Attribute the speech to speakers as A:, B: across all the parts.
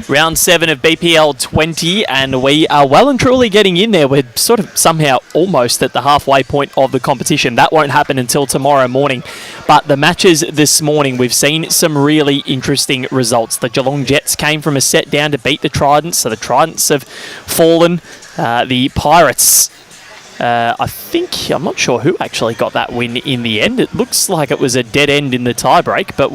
A: Round 7 of BPL20, and we are well and truly getting in there. We're sort of somehow almost at the halfway point of the competition. That won't happen until tomorrow morning. But the matches this morning, we've seen some really interesting results. The Geelong Jets came from a set down to beat the Tridents, so the Tridents have fallen. The Pirates, I'm not sure who actually got that win in the end. It looks like it was a dead end in the tiebreak, but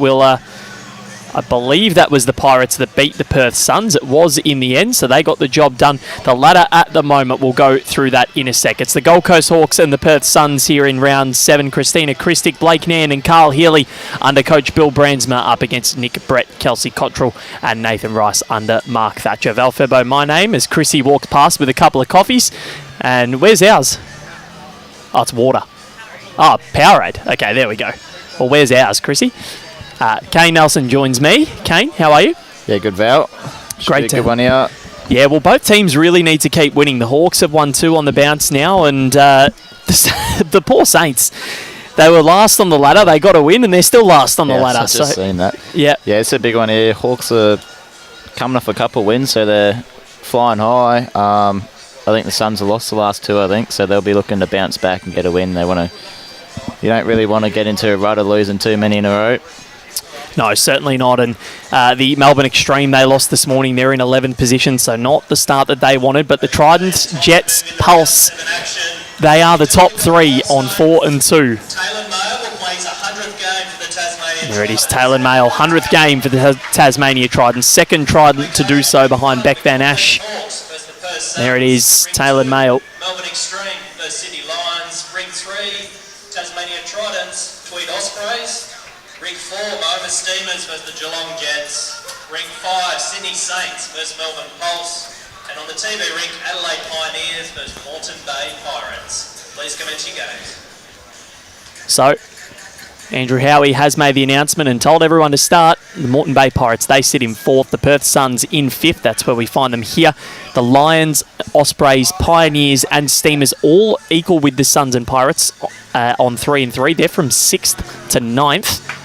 A: I believe that was the Pirates that beat the Perth Suns. It was in the end, so they got the job done. The ladder at the moment, we'll go through that in a sec. It's the Gold Coast Hawks and the Perth Suns here in round 7. Christina Christic, Blake Nairn and Carl Healy under coach Bill Brandsma up against Nick Brett, Kelsey Cottrell and Nathan Rice under Mark Thatcher. Valfebo, my name, as Chrissy walks past with a couple of coffees. And where's ours? Oh, it's water. Oh, Powerade. Okay, there we go. Well, where's ours, Chrissy? Kane Nelson joins me. Kane, how are you?
B: Yeah, good, Val.
A: Great
B: good one here.
A: Yeah, well, both teams really need to keep winning. The Hawks have won 2 on the bounce now, and the poor Saints, they were last on the ladder. They got a win, and they're still last on the ladder.
B: I've just seen that.
A: Yeah,
B: it's a big one here. Hawks are coming off a couple of wins, so they're flying high. I think the Suns have lost the last 2, I think, so they'll be looking to bounce back and get a win. You don't really want to get into a rut of losing too many in a row.
A: No, certainly not. And the Melbourne Extreme, they lost this morning. They're in 11th position, so not the start that they wanted. But the Tridents, Jets, Pulse, they are the top 3 on 4 and 2. There it is, Taylor Mail, 100th game for the Tasmania Tridents. Second Trident to do so behind Beck Van Ash. There it is, Taylor Mail.
C: Melbourne Extreme versus Sydney Lions. Ring 3, Tasmania Tridents, Tweed Ospreys. Ring 4, Mova Steamers versus the Geelong Jets. Ring 5, Sydney Saints versus Melbourne Pulse. And on the TV rink, Adelaide Pioneers versus Moreton Bay Pirates. Please commence your games.
A: So, Andrew Howie has made the announcement and told everyone to start. The Moreton Bay Pirates, they sit in 4th. The Perth Suns in 5th. That's where we find them here. The Lions, Ospreys, Pioneers and Steamers all equal with the Suns and Pirates on 3 and 3. They're from 6th to 9th.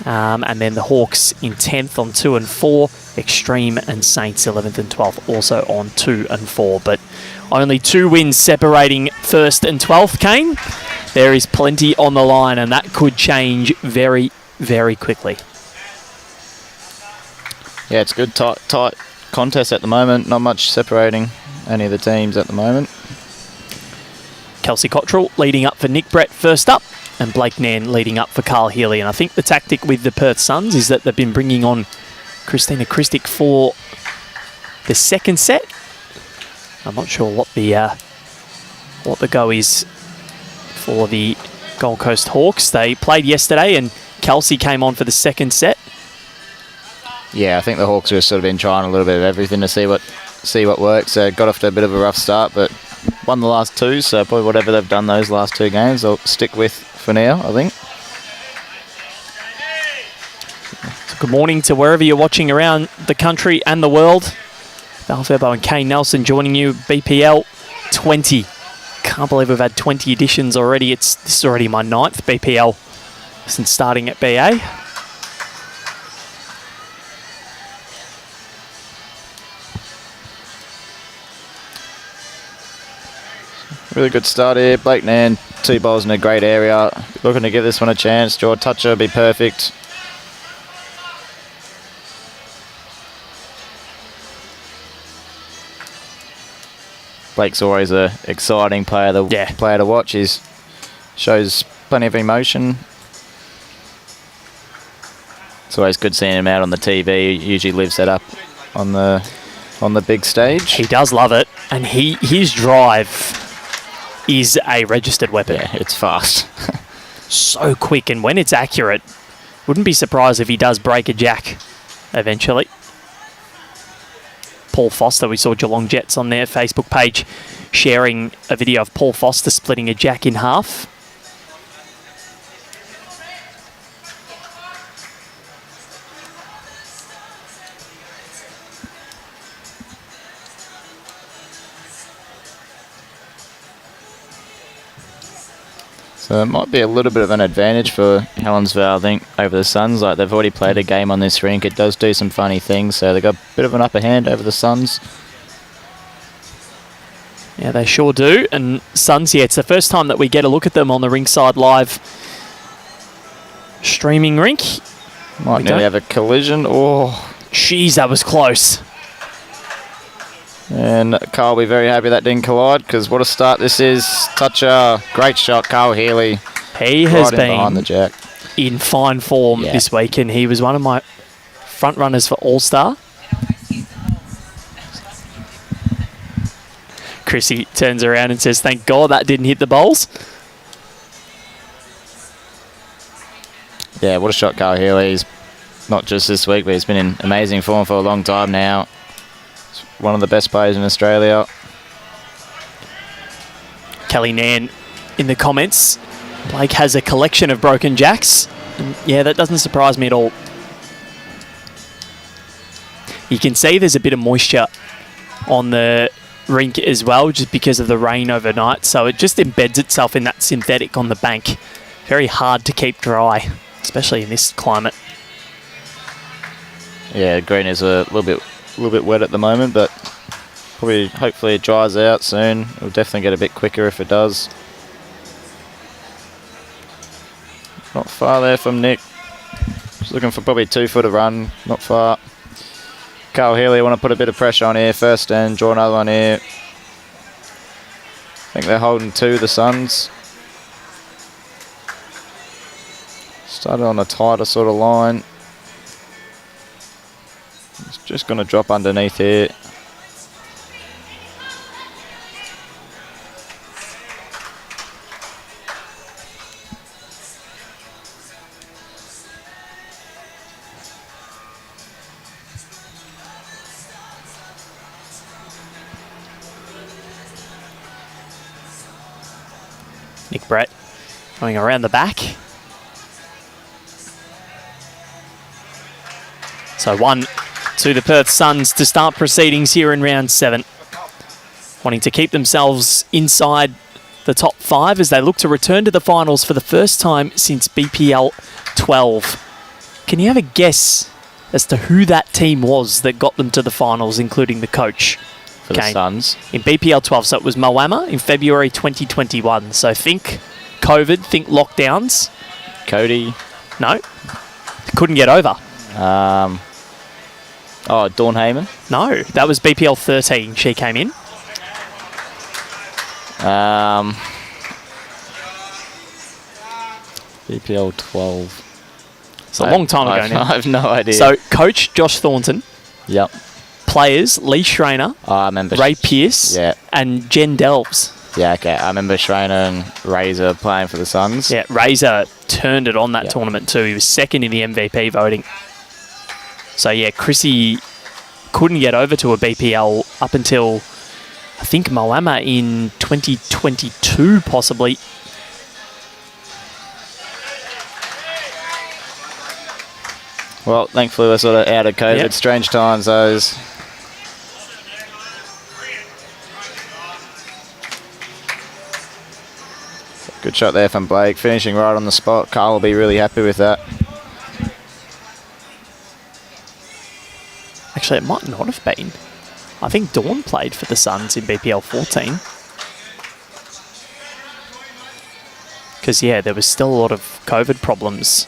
A: And then the Hawks in 10th on 2 and 4. Extreme and Saints 11th and 12th also on 2 and 4. But only 2 wins separating 1st and 12th, Kane. There is plenty on the line, and that could change very, very quickly.
B: Yeah, it's good, tight contest at the moment. Not much separating any of the teams at the moment.
A: Kelsey Cottrell leading up for Nick Brett first up, and Blake Nairn leading up for Carl Healy. And I think the tactic with the Perth Suns is that they've been bringing on Christina Christic for the second set. I'm not sure what the go is for the Gold Coast Hawks. They played yesterday, and Kelsey came on for the second set.
B: Yeah, I think the Hawks have sort of been trying a little bit of everything to see what works. Got off to a bit of a rough start, but won the last 2, so probably whatever they've done those last 2 games, they'll stick with for now, I think.
A: So good morning to wherever you're watching around the country and the world. Val Febo and Kane Nelson joining you, BPL 20. Can't believe we've had 20 editions already. This is already my 9th BPL since starting at BA.
B: Really good start here. Blake Nairn, 2 balls in a great area. Looking to give this one a chance. Draw toucher would be perfect. Blake's always an exciting player to watch. He shows plenty of emotion. It's always good seeing him out on the TV. He usually lives that up on the big stage.
A: He does love it, and his drive is a registered weapon.
B: Yeah, it's fast.
A: So quick, and when it's accurate, wouldn't be surprised if he does break a jack eventually. Paul Foster, we saw Geelong Jets on their Facebook page sharing a video of Paul Foster splitting a jack in half.
B: So it might be a little bit of an advantage for Helensvale, I think, over the Suns. Like, they've already played a game on this rink. It does do some funny things, so they've got a bit of an upper hand over the Suns.
A: Yeah, they sure do. And Suns, yeah, it's the first time that we get a look at them on the Rinkside Live streaming rink.
B: Might nearly have a collision. Oh,
A: jeez, that was close.
B: and Carl will be very happy that didn't collide, because what a start this is. Toucher, great shot, Carl Healy.
A: He has
B: Right in behind the
A: been
B: jack.
A: in fine form this week, and he was one of my front runners for All-Star. Chrissy turns around and says, thank God that didn't hit the bowls.
B: Yeah, what a shot, Carl Healy. He's not just this week, but he's been in amazing form for a long time now. He's one of the best players in Australia.
A: Kelly Nan in the comments. Blake has a collection of broken jacks. And yeah, that doesn't surprise me at all. You can see there's a bit of moisture on the rink as well, just because of the rain overnight. So it just embeds itself in that synthetic on the bank. Very hard to keep dry, especially in this climate.
B: Yeah, green is a little bit wet at the moment, but probably hopefully it dries out soon. It'll definitely get a bit quicker if it does. Not far there from Nick. Just looking for probably 2 foot of run, not far. Carl Healy want to put a bit of pressure on here first and draw another one here. I think they're holding 2, the Suns. Started on a tighter sort of line. It's just going to drop underneath here.
A: Nick Brett going around the back. So 1 to the Perth Suns to start proceedings here in round 7. Wanting to keep themselves inside the top 5 as they look to return to the finals for the first time since BPL 12. Can you have a guess as to who that team was that got them to the finals, including the coach?
B: For the Suns.
A: In BPL 12, so it was Moama in February 2021. So think COVID, think lockdowns.
B: Cody.
A: No. Couldn't get over.
B: Dawn Heyman.
A: No, that was BPL 13. She came in.
B: BPL 12.
A: It's a long time ago now.
B: I have no idea.
A: So coach Josh Thornton.
B: Yep.
A: Players Lee Schreiner,
B: I remember
A: Ray Pearce,
B: yeah.
A: and Jen Delves.
B: Yeah, okay. I remember Schreiner and Razor playing for the Suns.
A: Yeah, Razor turned it on that tournament too. He was second in the MVP voting. So yeah, Chrissy couldn't get over to a BPL up until, I think, Moama in 2022 possibly.
B: Well, thankfully we're sort of out of COVID.
A: Yep.
B: Strange times, those. Good shot there from Blake, finishing right on the spot. Carl will be really happy with that.
A: Actually, it might not have been. I think Dawn played for the Suns in BPL 14. Because, yeah, there was still a lot of COVID problems.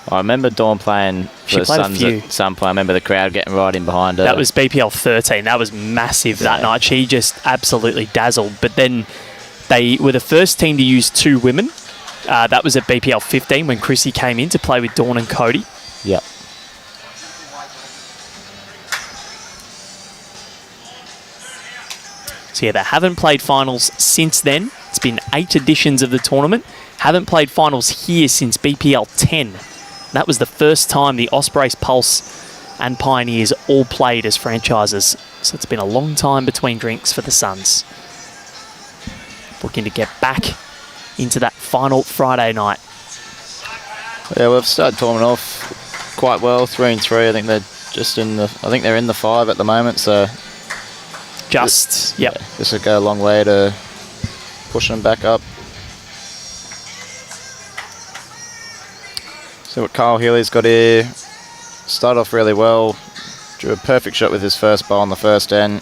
B: I remember Dawn playing for the Suns at some point. I remember the crowd getting right in behind her.
A: That was BPL 13. That was massive that night. She just absolutely dazzled. But then they were the first team to use 2 women. That was at BPL 15 when Chrissy came in to play with Dawn and Cody.
B: Yep.
A: So yeah, they haven't played finals since then. It's been 8 editions of the tournament. Haven't played finals here since BPL 10. That was the first time the Ospreys, Pulse and Pioneers all played as franchises. So it's been a long time between drinks for the Suns. Looking to get back into that final Friday night.
B: Yeah, we've started tournament off quite well, 3-3. I think they're just in the. I think they're in the 5 at the moment. So
A: just yep.
B: Yeah, this would go a long way to pushing them back up. See what Kyle Healy's got here. Started off really well. Drew a perfect shot with his first bowl on the first end.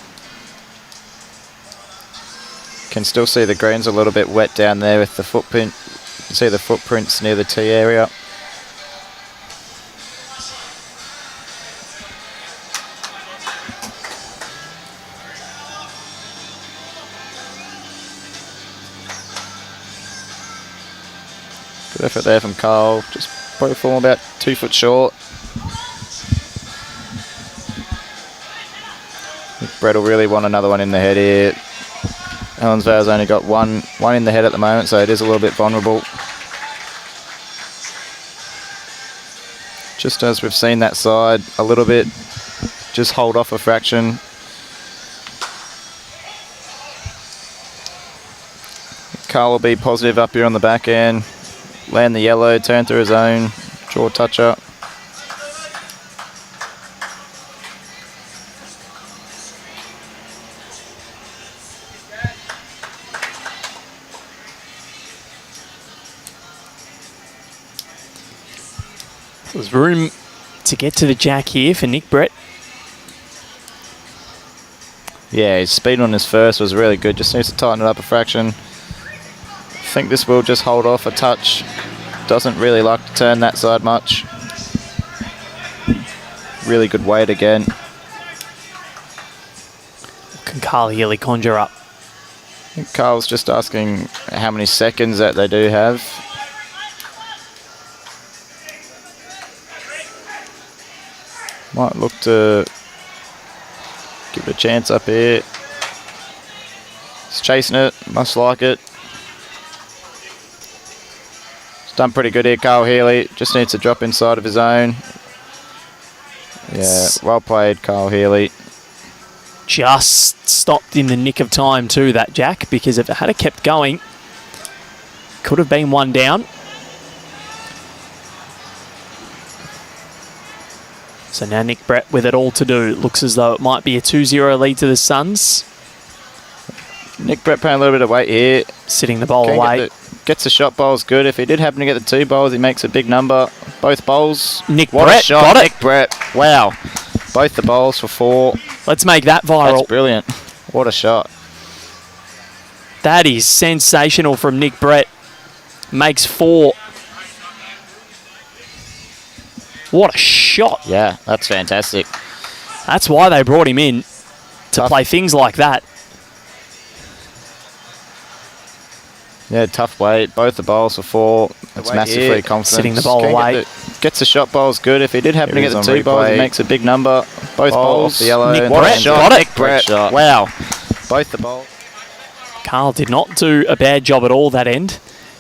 B: Can still see the greens a little bit wet down there with the footprint. You can see the footprints near the tee area. Good effort there from Kyle. Just probably falling about 2 foot short. Brett will really want another one in the head here. Helensvale's only got one in the head at the moment, so it is a little bit vulnerable. Just as we've seen that side a little bit, just hold off a fraction. Carl will be positive up here on the back end. Land the yellow, turn through his own, draw touch up.
A: There's room to get to the jack here for Nick Brett.
B: Yeah, his speed on his first was really good. Just needs to tighten it up a fraction. I think this will just hold off a touch. Doesn't really like to turn that side much. Really good weight again.
A: Can Carl Healy conjure up?
B: I think Carl's just asking how many seconds that they do have. Might look to give it a chance up here. He's chasing it, must like it. He's done pretty good here, Carl Healy. Just needs to drop inside of his own. Yeah, well played, Carl Healy.
A: Just stopped in the nick of time too, that jack, because if it had kept going, could have been one down. So now Nick Brett with it all to do. Looks as though it might be a 2-0 lead to the Suns.
B: Nick Brett playing a little bit of weight here.
A: Sitting the bowl away.
B: Gets the shot bowls good. If he did happen to get the 2 bowls, he makes a big number. Both bowls.
A: Nick
B: what
A: Brett
B: a shot.
A: got it.
B: Nick Brett. Wow. Both the bowls for 4.
A: Let's make that viral.
B: That's brilliant. What a shot.
A: That is sensational from Nick Brett. Makes 4. What a shot.
B: Yeah, that's fantastic.
A: That's why they brought him in, to play things like that.
B: Yeah, tough weight. Both the bowls for 4. That's massively confident.
A: Sitting the bowl away.
B: Gets the shot bowls good. If he did happen to get the 2 bowls, he makes a big number. Both bowls.
A: The yellow. Nick Brett
B: got
A: it.
B: Nick Brett. Wow. Both the bowls.
A: Carl did not do a bad job at all that end,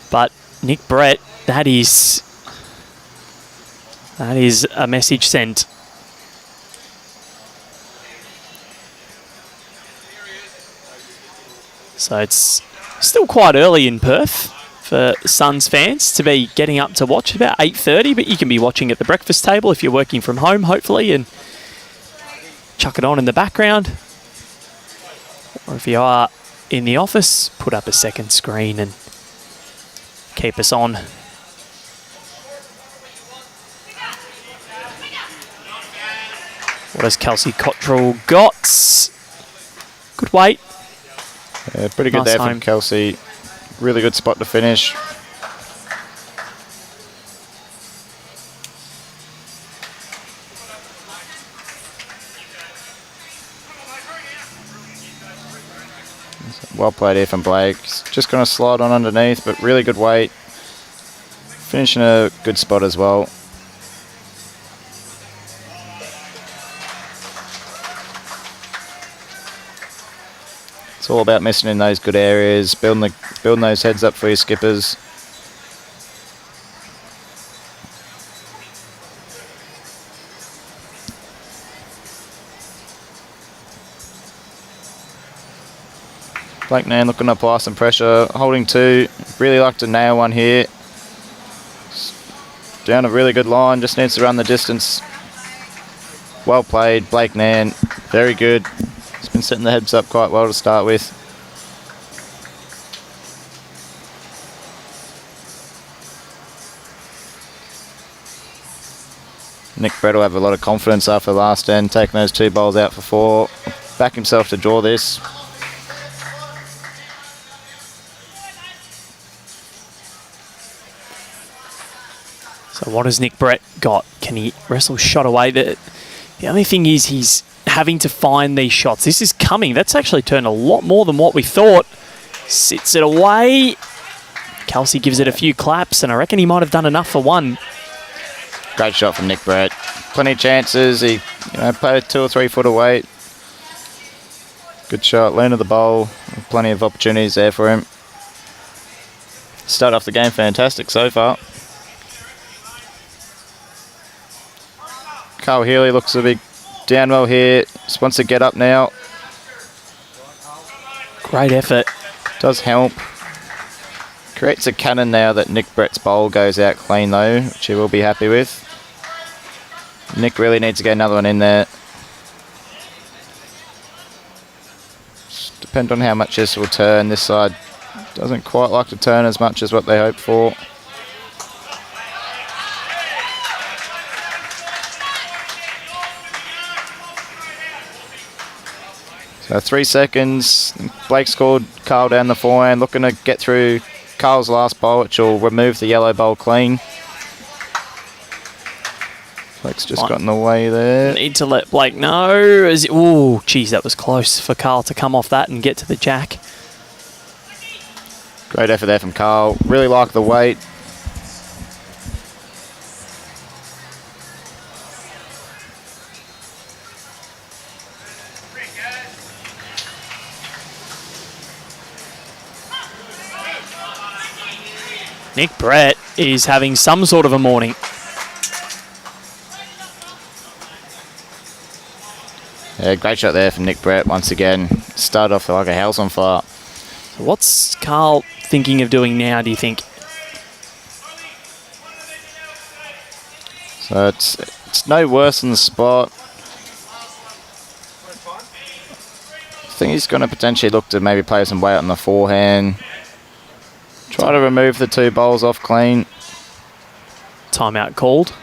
A: but Nick Brett, that is a message sent. So it's still quite early in Perth for Suns fans to be getting up to watch, about 8:30, but you can be watching at the breakfast table if you're working from home, hopefully, and chuck it on in the background. Or if you are in the office, put up a second screen and keep us on. What has Kelsey Cottrell got? Good weight.
B: Yeah, pretty good there from Kelsey. Really good spot to finish. Well played here from Blake. Just going to slide on underneath, but really good weight. Finishing a good spot as well. It's all about missing in those good areas, building those heads up for your skippers. Blake Nan looking to apply some pressure, holding 2. Really like to nail one here. Down a really good line, just needs to run the distance. Well played, Blake Nan. Very good. He's been setting the heads up quite well to start with. Nick Brett will have a lot of confidence after the last end, taking those 2 bowls out for 4. Back himself to draw this.
A: So what has Nick Brett got? Can he wrestle shot away? The only thing is he's having to find these shots. This is coming. That's actually turned a lot more than what we thought. Sits it away. Kelsey gives it a few claps, and I reckon he might have done enough for 1.
B: Great shot from Nick Brett. Plenty of chances. He played 2 or 3 foot away. Good shot. Landed the bowl. Plenty of opportunities there for him. Start off the game fantastic so far. Carl Healy looks to be down well here. Just wants to get up now.
A: Great effort.
B: Does help. Creates a cannon now that Nick Brett's bowl goes out clean though, which he will be happy with. Nick really needs to get another one in there. Just depend on how much this will turn. This side doesn't quite like to turn as much as what they hoped for. So 3 seconds. Blake scored Carl down the forehand, looking to get through Carl's last bowl, which will remove the yellow bowl clean. Blake's just got in the way there.
A: Need to let Blake know. Oh, geez, that was close for Carl to come off that and get to the jack.
B: Great effort there from Carl. Really like the weight.
A: Nick Brett is having some sort of a morning.
B: Yeah, great shot there from Nick Brett once again. Started off like a house on fire.
A: So what's Carl thinking of doing now, do you think?
B: So it's no worse than the spot. I think he's going to potentially look to maybe play some weight on the forehand. Try to remove the 2 bowls off clean.
A: Timeout called.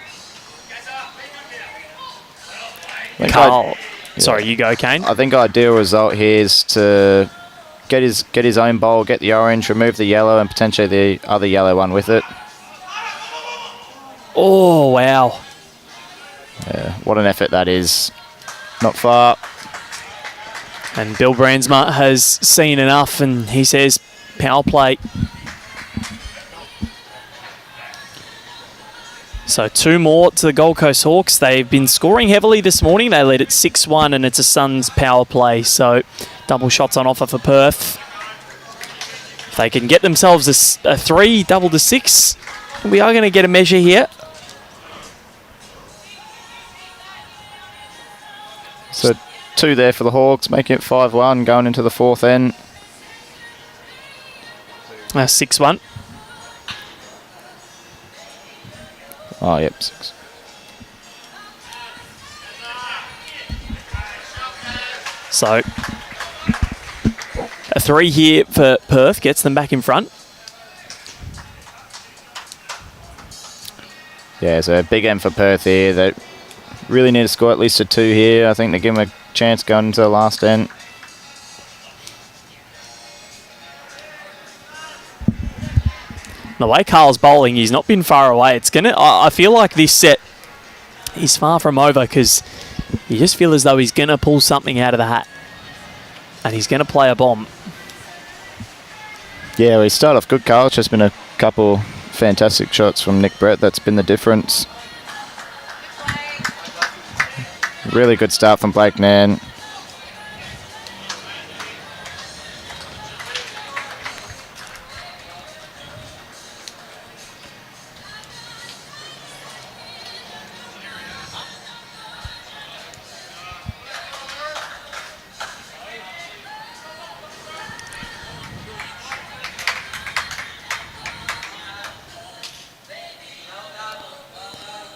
A: Carl. Sorry, you go, Kane.
B: I think ideal result here is to get his own bowl, get the orange, remove the yellow, and potentially the other yellow one with it.
A: Oh, wow.
B: Yeah, what an effort that is. Not far.
A: And Bill Brandsma has seen enough, and he says, power play. So 2 more to the Gold Coast Hawks. They've been scoring heavily this morning. They led at 6-1, and it's a Suns power play. So double shots on offer for Perth. If they can get themselves a 3, double to 6, we are going to get a measure here.
B: So 2 there for the Hawks, making it 5-1, going into the 4th end.
A: 6-1.
B: Oh, yep, 6.
A: So a 3 here for Perth gets them back in front.
B: Yeah, so a big end for Perth here. They really need to score at least a 2 here. I think they give them a chance going into the last end.
A: The way Carl's bowling, he's not been far away. It's gonna. I feel like this set, he's far from over because you just feel as though he's gonna pull something out of the hat, and he's gonna play a bomb.
B: Yeah, we start off good, Carl. It's just been a couple fantastic shots from Nick Brett. That's been the difference. Really good start from Blake Nan.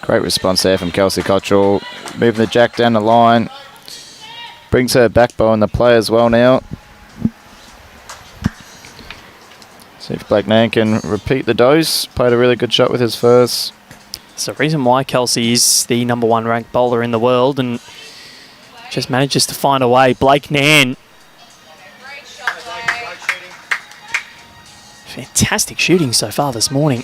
B: Great response there from Kelsey Cottrell. Moving the jack down the line. Brings her back bow in the play as well now. See if Blake Nan can repeat the dose. Played a really good shot with his first.
A: It's the reason why Kelsey is the #1 ranked bowler in the world and just manages to find a way. Blake Nan. Fantastic shooting so far this morning.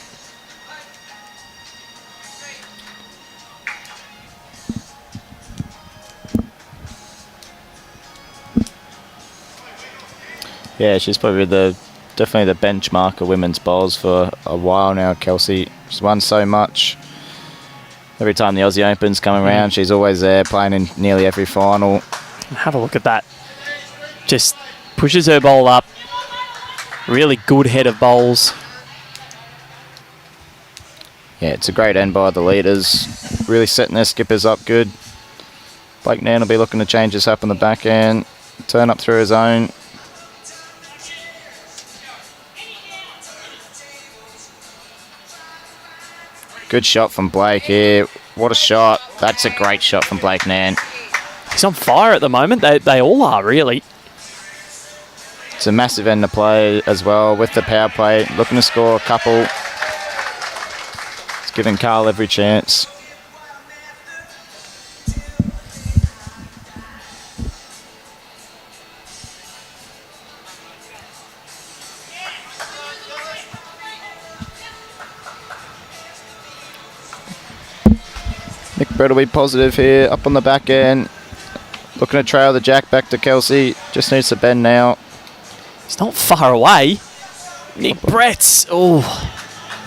B: Yeah, she's probably definitely the benchmark of women's bowls for a while now, Kelsey. She's won so much. Every time the Aussie Open's come around, she's always there playing in nearly every final.
A: Have a look at that. Just pushes her bowl up. Really good head of bowls.
B: Yeah, it's a great end by the leaders. Really setting their skippers up good. Blake Nan will be looking to change this up on the back end. Turn up through his own. Good shot from Blake here. What a shot. That's a great shot from Blake Nan.
A: He's on fire at the moment. They all are, really.
B: It's a massive end to play as well with the power play. Looking to score a couple. It's giving Carl every chance. Nick Brett will be positive here, up on the back end. Looking to trail the jack back to Kelsey. Just needs to bend now.
A: It's not far away. Nick Brett. Oh.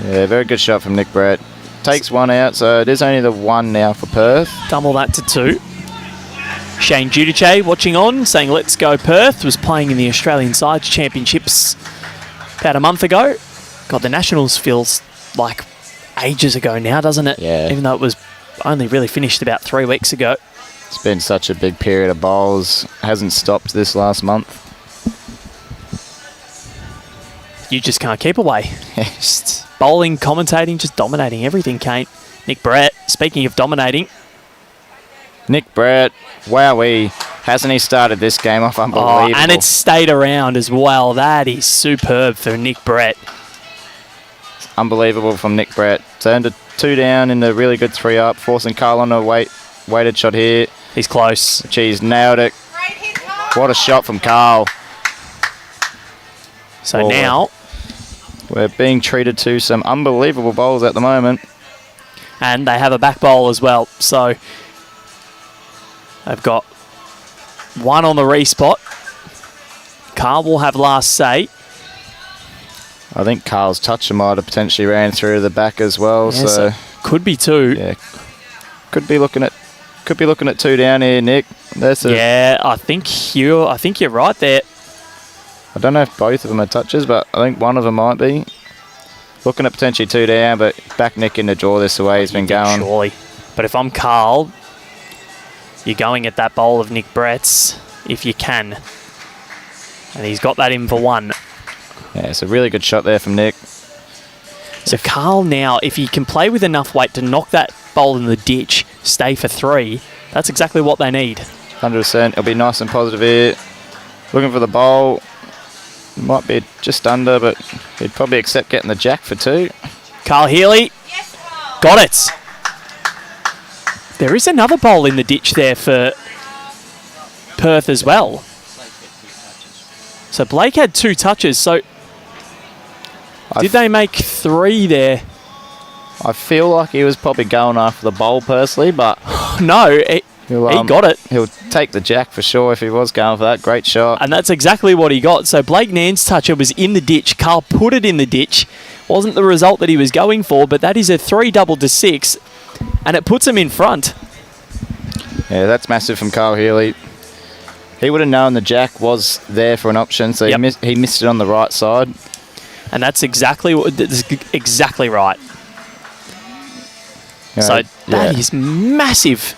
B: Yeah, very good shot from Nick Brett. Takes one out, so it is only the one now for Perth.
A: Double that to 2. Shane Judice watching on, saying let's go Perth. Was playing in the Australian Sides Championships about a month ago. God, the Nationals feels like ages ago now, doesn't it?
B: Yeah.
A: Even though it was only really finished about 3 weeks ago.
B: It's been such a big period of bowls. Hasn't stopped this last month.
A: You just can't keep away. Just bowling, commentating, just dominating everything, Kane. Nick Brett, speaking of dominating.
B: Nick Brett, wowee. Hasn't he started this game off unbelievable?
A: Oh, and it's stayed around as well. That is superb for Nick Brett.
B: Unbelievable from Nick Brett. Turned to 2 down in the really good 3 up, forcing Carl on a weighted shot here.
A: He's close.
B: She's nailed it. What a shot from Carl.
A: So now
B: we're being treated to some unbelievable bowls at the moment.
A: And they have a back bowl as well. So they've got 1 on the respot. Carl will have last say.
B: I think Carl's toucher might have potentially ran through the back as well.
A: Yeah,
B: so
A: could be 2.
B: Yeah, could be looking at 2 down here, Nick.
A: Yeah, I think you're right there.
B: I don't know if both of them are touches, but I think one of them might be. Looking at potentially 2 down, but back Nick in to draw this away. He's been going.
A: Surely. But if I'm Carl, you're going at that bowl of Nick Brett's if you can. And he's got that in for 1.
B: Yeah, it's a really good shot there from Nick.
A: So Carl now, if he can play with enough weight to knock that bowl in the ditch, stay for 3, that's exactly what they need.
B: 100%. It'll be nice and positive here. Looking for the bowl. Might be just under, but he'd probably accept getting the jack for 2.
A: Carl Healy. Yes, Carl. Got it. There is another bowl in the ditch there for Perth as well. So Blake had 2 touches. So did they make 3 there?
B: I feel like he was probably going after the bowl personally, but
A: no, he got it.
B: He'll take the jack for sure if he was going for that. Great shot.
A: And that's exactly what he got. So Blake Nan's toucher was in the ditch. Carl put it in the ditch. Wasn't the result that he was going for, but that is a 3 double to 6, and it puts him in front.
B: Yeah, that's massive from Carl Healy. He would have known the jack was there for an option, so he missed it on the right side.
A: And that's exactly right.
B: You know,
A: so that is massive.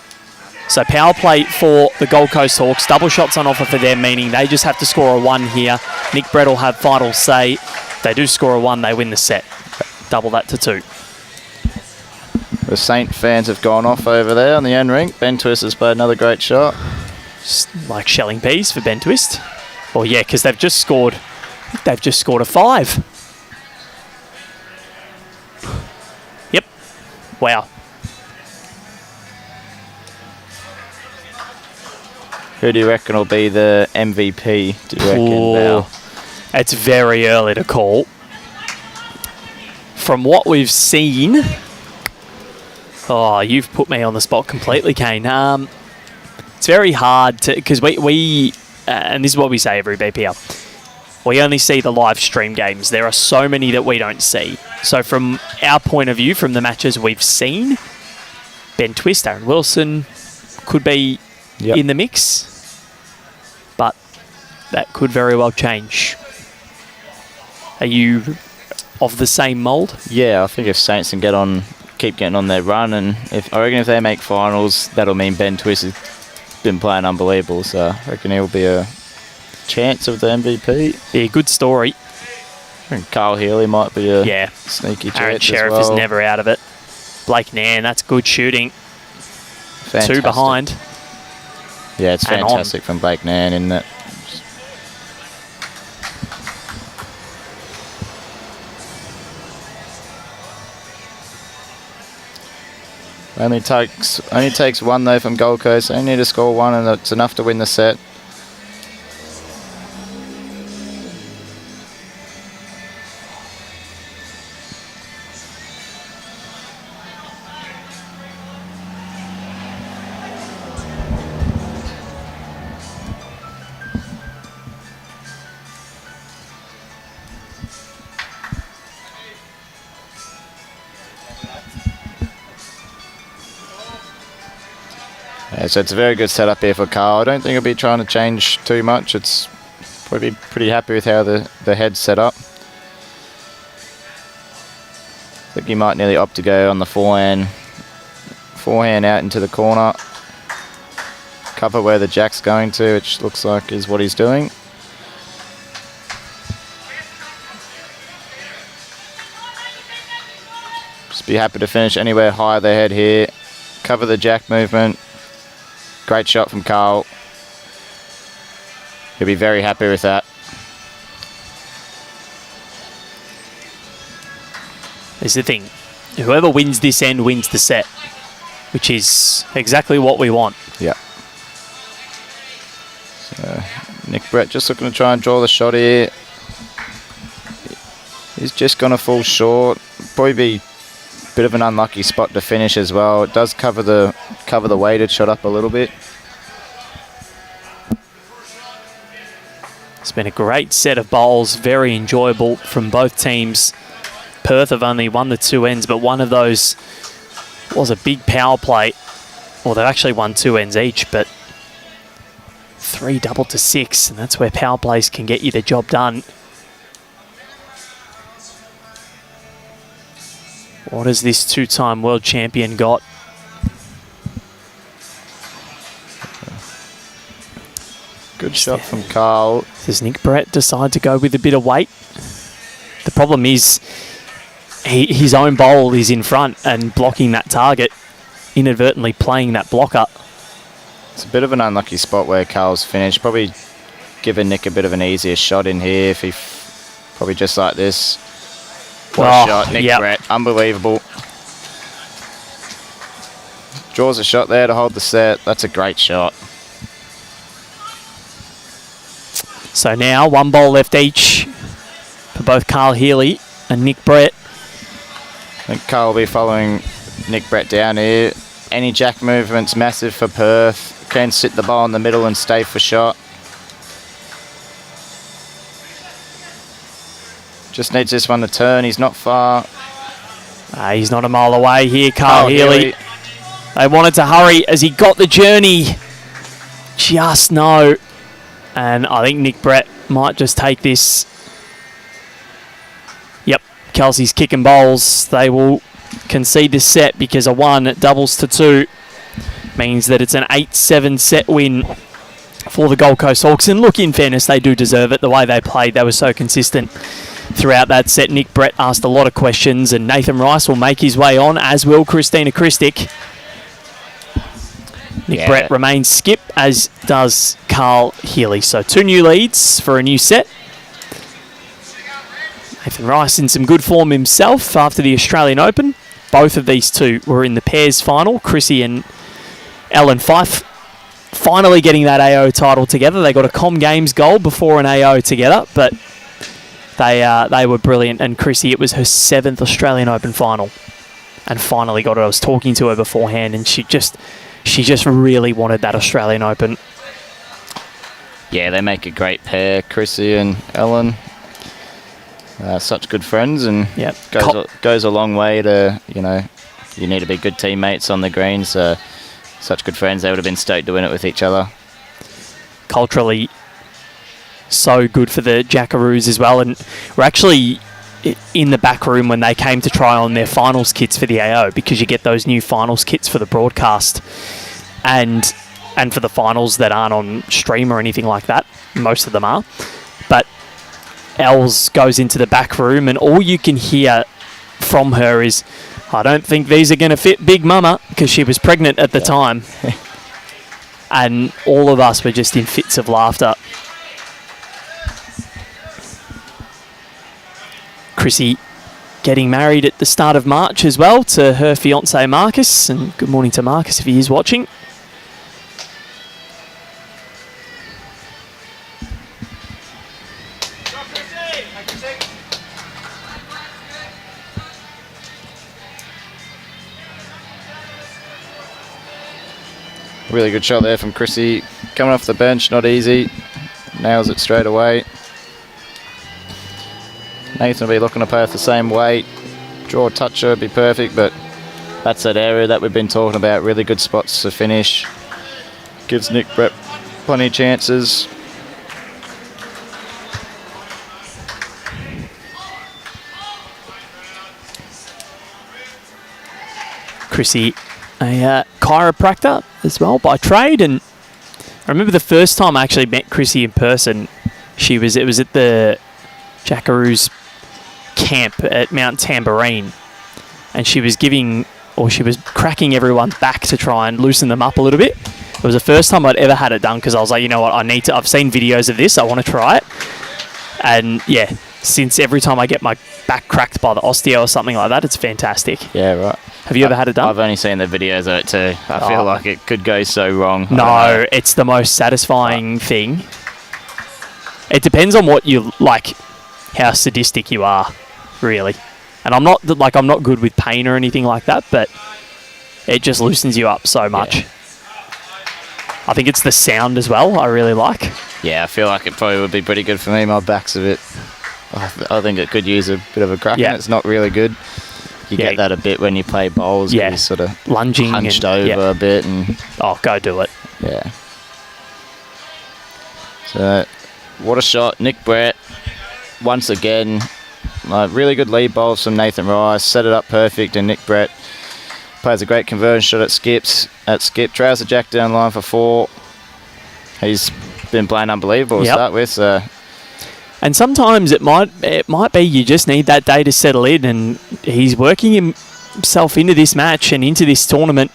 A: So power play for the Gold Coast Hawks. Double shots on offer for them, meaning they just have to score a 1 here. Nick Brett will have final say. If they do score a 1, they win the set. Double that to 2.
B: The Saint fans have gone off over there on the end rink. Ben Twist has played another great shot.
A: Just like shelling peas for Ben Twist. Well, yeah, because they've just scored a 5. Yep. Wow.
B: Who do you reckon will be the MVP? Do you reckon, Val?
A: It's very early to call. From what we've seen... Oh, you've put me on the spot completely, Kane. It's very hard to... Because we and this is what we say every BPL, we only see the live stream games. There are so many that we don't see. So from our point of view, from the matches we've seen, Ben Twist, Aaron Wilson could be in the mix. But that could very well change. Are you of the same mould?
B: Yeah, I think if Saints can keep getting on their run, and I reckon if they make finals, that'll mean Ben Twist has been playing unbelievable. So I reckon he'll be a chance of the MVP.
A: Be a good story.
B: I think Carl Healy might be a sneaky chance.
A: Aaron Sheriff
B: as well.
A: is never out of it. Blake Nairn, that's good shooting.
B: Fantastic.
A: 2 behind.
B: Yeah, it's fantastic from Blake Nairn, isn't it? Only takes one though from Gold Coast. They need to score one, and it's enough to win the set. Yeah, so it's a very good setup here for Carl. I don't think he'll be trying to change too much. It's probably pretty happy with how the head's set up. I think he might nearly opt to go on the forehand out into the corner. Cover where the jack's going to, which looks like is what he's doing. Just be happy to finish anywhere high the head here. Cover the jack movement. Great shot from Carl. He'll be very happy with that.
A: Is the thing. Whoever wins this end wins the set, which is exactly what we want.
B: Yeah. So Nick Brett just looking to try and draw the shot here. He's just going to fall short. Probably be a bit of an unlucky spot to finish as well. It does cover the weighted shot up a little bit.
A: It's been a great set of bowls, very enjoyable from both teams. Perth have only won the 2 ends, but one of those was a big power play. Well, they've actually won 2 ends each, but 3 doubled to 6, and that's where power plays can get you the job done. What has this 2-time world champion got?
B: Good shot from Carl.
A: Does Nick Brett decide to go with a bit of weight? The problem is his own bowl is in front and blocking that target, inadvertently playing that blocker.
B: It's a bit of an unlucky spot where Carl's finished. Probably giving Nick a bit of an easier shot in here if he probably just like this. What a shot, Nick Brett. Unbelievable. Draws a shot there to hold the set. That's a great shot.
A: So now 1 bowl left each for both Carl Healy and Nick Brett.
B: I think Carl will be following Nick Brett down here. Any jack movement's massive for Perth. Can sit the ball in the middle and stay for shot. Just needs this one to turn. He's not far.
A: He's not a mile away here, Carl Healy. They wanted to hurry as he got the journey. Just no. And I think Nick Brett might just take this. Yep, Kelsey's kicking bowls. They will concede this set because a 1 doubles to 2 means that it's an 8-7 set win for the Gold Coast Hawks. And look, in fairness, they do deserve it. The way they played, they were so consistent throughout that set. Nick Brett asked a lot of questions, and Nathan Rice will make his way on, as will Christina Christic. Nick Brett remains skip, as does Carl Healy. So 2 new leads for a new set. Nathan Rice in some good form himself after the Australian Open. Both of these two were in the pairs final, Chrissy and Ellen Fife. finally getting that AO title together. They got a Com Games gold before an AO together, but they were brilliant. And Chrissy, it was her 7th Australian Open final, and finally got it. I was talking to her beforehand, and she just really wanted that Australian Open.
B: Yeah, they make a great pair, Chrissy and Ellen. Such good friends, and
A: Yep.
B: goes a long way to, you need to be good teammates on the green. So such good friends. They would have been stoked to win it with each other.
A: Culturally, so good for the Jackaroos as well. And we're actually in the back room when they came to try on their finals kits for the AO, because you get those new finals kits for the broadcast and for the finals that aren't on stream or anything like that. Most of them are. But Els goes into the back room, and all you can hear from her is, "I don't think these are going to fit Big Mama," because she was pregnant at the time. And all of us were just in fits of laughter. Chrissy getting married at the start of March as well to her fiancé Marcus, and good morning to Marcus if he is watching.
B: Really good shot there from Chrissy. Coming off the bench, not easy. Nails it straight away. Nathan will be looking to Perth the same weight. Draw a toucher would be perfect, but that's that area that we've been talking about. Really good spots to finish. Gives Nick Brett plenty of chances.
A: Chrissy, a chiropractor as well by trade, and I remember the first time I actually met Chrissy in person. It was at the Jackaroos camp at Mount Tambourine, and she was cracking everyone's back to try and loosen them up a little bit. It was the first time I'd ever had it done, because I was like, you know what, I've seen videos of this, I want to try it. And yeah, since every time I get my back cracked by the osteo or something like that, it's fantastic.
B: Yeah, right.
A: Have you ever had it done?
B: I've only seen the videos of it too. I feel like it could go so wrong.
A: No, it's the most satisfying thing. It depends on what you like, how sadistic you are, really. And I'm not good with pain or anything like that, but it just loosens you up so much.
B: Yeah.
A: I think it's the sound as well I really like.
B: Yeah, I feel like it probably would be pretty good for me. My back's a bit... I think it could use a bit of a crack.
A: Yeah.
B: It's not really good. You get that a bit when you play bowls.
A: Yeah.
B: You're sort of
A: Lunging
B: hunched
A: and,
B: over a bit. And
A: go do it.
B: yeah. So, what a shot. Nick Brett, once again, really good lead bowls from Nathan Rice. Set it up perfect, and Nick Brett plays a great conversion shot at skip. Trouser jack down line for 4. He's been playing unbelievable to start with.
A: And sometimes it might be you just need that day to settle in, and he's working himself into this match and into this tournament.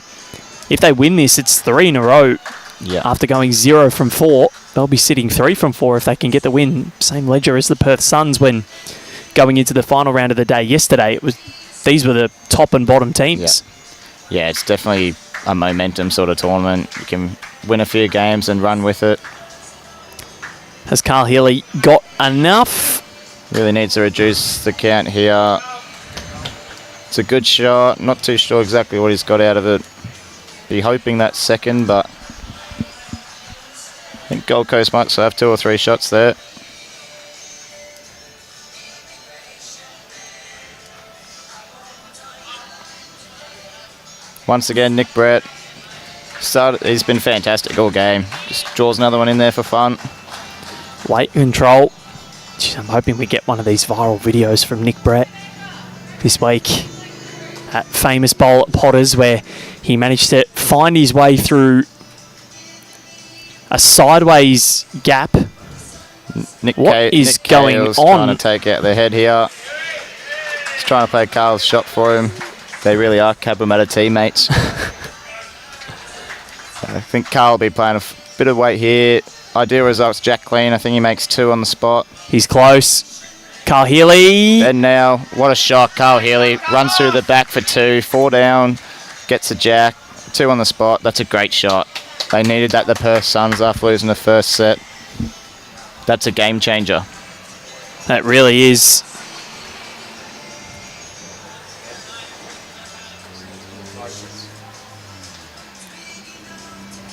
A: If they win this, it's 3 in a row.
B: Yeah.
A: After going 0 from 4, they'll be sitting 3 from 4 if they can get the win. Same ledger as the Perth Suns when going into the final round of the day yesterday. These were the top and bottom teams.
B: Yeah, it's definitely a momentum sort of tournament. You can win a few games and run with it.
A: Has Carl Healy got enough?
B: Really needs to reduce the count here. It's a good shot. Not too sure exactly what he's got out of it. Be hoping that second, but I think Gold Coast might still have 2 or 3 shots there. Once again, Nick Brett he's been fantastic all game. Just draws another one in there for fun.
A: Weight control. Jeez, I'm hoping we get one of these viral videos from Nick Brett this week at Famous Bowl at Potters, where he managed to find his way through a sideways gap. What is going on?
B: Trying to take out their head here. He's trying to play Carl's shot for him. They really are Cabramatta teammates. I think Carl will be playing a bit of weight here. Ideal results, Jack Clean. I think he makes 2 on the spot.
A: He's close. Carl Healy.
B: And now, what a shot. Carl Healy runs through the back for 2. 4 down. Gets a jack. 2 on the spot. That's a great shot. They needed that, the Perth Suns, after losing the first set. That's a game changer.
A: That really is.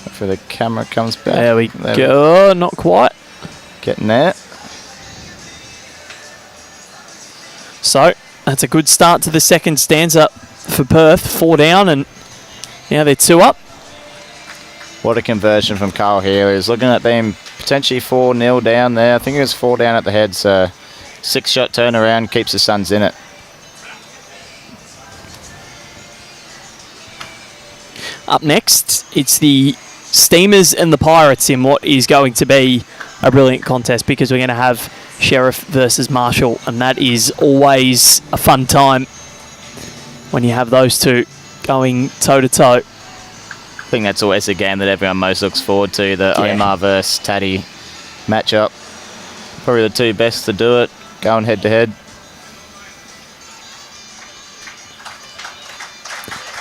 B: Hopefully the camera comes back.
A: There we go. Not quite.
B: Getting there.
A: So, that's a good start to the second stanza for Perth. 4 down, and now they're 2 up.
B: What a conversion from Carl Healy. He's looking at being potentially 4-0 down there. I think it was 4 down at the head, so 6-shot turnaround keeps the Suns in it.
A: Up next, it's the Steamers and the Pirates in what is going to be a brilliant contest, because we're going to have Sheriff versus Marshall, and that is always a fun time when you have those two going toe-to-toe.
B: I think that's always the game that everyone most looks forward to, the Omar versus Taddy matchup. Probably the two best to do it, going head-to-head.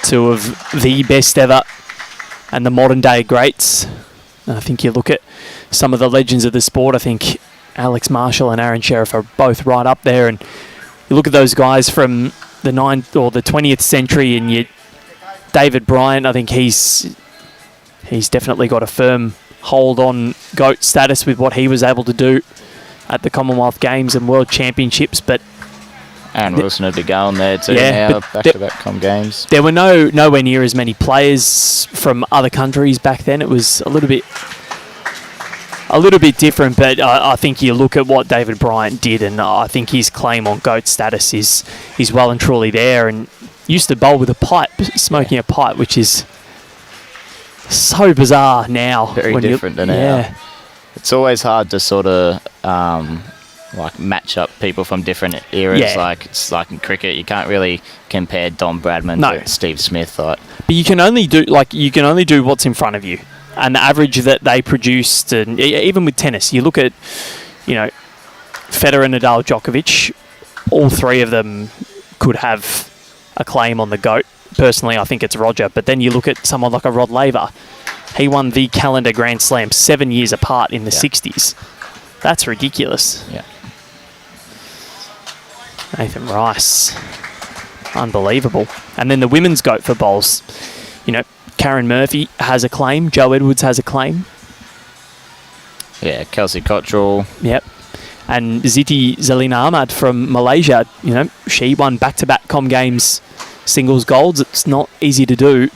A: Two of the best ever and the modern-day greats. And I think you look at some of the legends of the sport, I think Alex Marshall and Aaron Sheriff are both right up there, and you look at those guys from the 9th or the 20th century, and David Bryant, I think he's definitely got a firm hold on GOAT status with what he was able to do at the Commonwealth Games and World Championships. But
B: Aaron Wilson would be going there too now, back-to-back Com Games.
A: There were nowhere near as many players from other countries back then. It was a little bit different, but I think you look at what David Bryant did, and I think his claim on GOAT status is well and truly there. And used to bowl with a pipe, smoking a pipe, which is so bizarre now.
B: Very different than now. It's always hard to sort of match up people from different eras.
A: Yeah.
B: Like it's like in cricket, you can't really compare Don Bradman to Steve Smith. But
A: you can only do what's in front of you. And the average that they produced, and even with tennis, you look at, Federer, Nadal, Djokovic, all three of them could have a claim on the GOAT. Personally, I think it's Roger. But then you look at someone like a Rod Laver. He won the calendar Grand Slam 7 years apart in the 60s. That's ridiculous.
B: Yeah.
A: Nathan Rice. Unbelievable. And then the women's GOAT for bowls. Karen Murphy has a claim. Joe Edwards has a claim.
B: Yeah, Kelsey Cottrell.
A: Yep. And Siti Zelina Ahmad from Malaysia, she won back-to-back Com Games singles golds. It's not easy to do.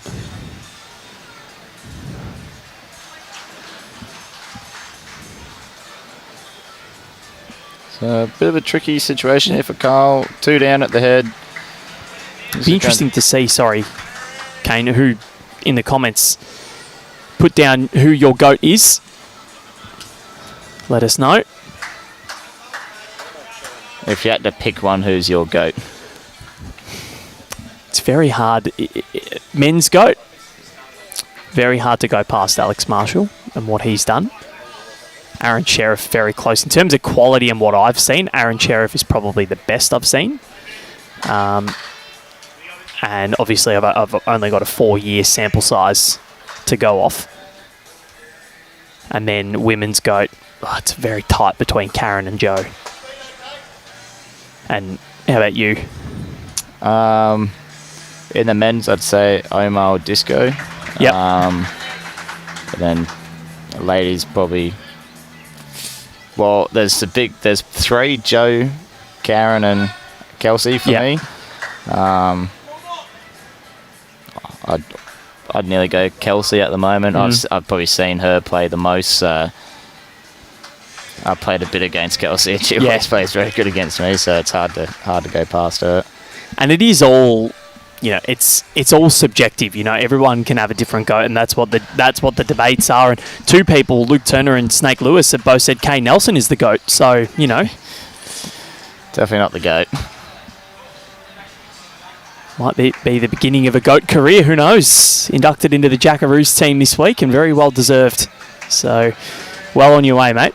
B: So a bit of a tricky situation here for Carl. 2 down at the head.
A: It'd be interesting to see, Kane, who in the comments put down who your GOAT is. Let us know.
B: If you had to pick one, who's your GOAT?
A: It's very hard. Men's GOAT, very hard to go past Alex Marshall and what he's done. Aaron Sheriff, very close. In terms of quality and what I've seen, Aaron Sheriff is probably the best I've seen. And obviously I've only got a 4-year sample size to go off. And then women's GOAT, it's very tight between Karen and Joe. And how about you?
B: In the men's, I'd say Omar Disco.
A: Yep.
B: And then the ladies probably. Well, there's 3: Joe, Karen, and Kelsey for me. I'd nearly go Kelsey at the moment. I've probably seen her play the most. I played a bit against Kelsey, and she always plays very good against me, so it's hard to go past her.
A: And it is all, it's all subjective. Everyone can have a different GOAT, and that's what the debates are. And two people, Luke Turner and Snake Lewis, have both said Kane Nelson is the GOAT. So
B: definitely not the GOAT.
A: Might be the beginning of a GOAT career, who knows? Inducted into the Jackaroos team this week, and very well deserved. So, well on your way, mate.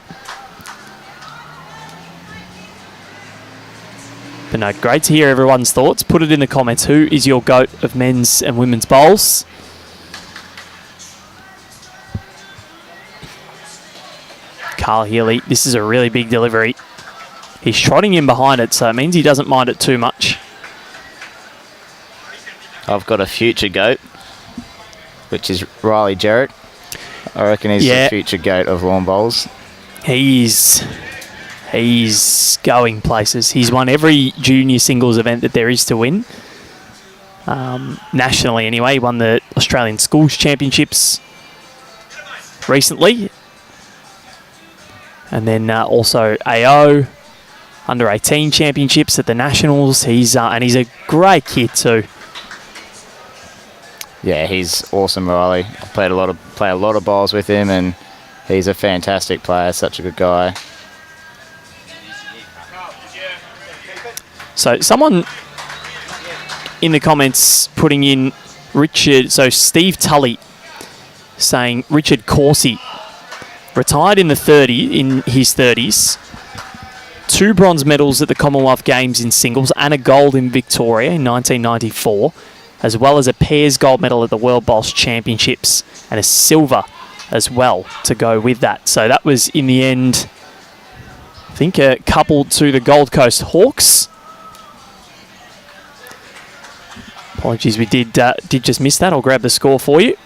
A: But no, great to hear everyone's thoughts. Put it in the comments. Who is your GOAT of men's and women's bowls? Carl Healy, this is a really big delivery. He's trotting in behind it, so it means he doesn't mind it too much.
B: I've got a future GOAT, which is Riley Jarrett. I reckon he's the future GOAT of lawn bowls.
A: He's going places. He's won every junior singles event that there is to win. Nationally anyway, he won the Australian Schools Championships recently. And then also AO, under 18 championships at the Nationals. He's a great kid too.
B: Yeah, he's awesome, Riley. I played a lot of bowls with him, and he's a fantastic player, such a good guy.
A: So someone in the comments putting in Richard, so Steve Tully saying Richard Corsi retired in his 30s, 2 bronze medals at the Commonwealth Games in singles and a gold in Victoria in 1994, as well as a pairs gold medal at the World Bowls Championships and a silver as well to go with that. So that was in the end, I think, coupled to the Gold Coast Hawks. Apologies, we did just miss that. I'll grab the score for you.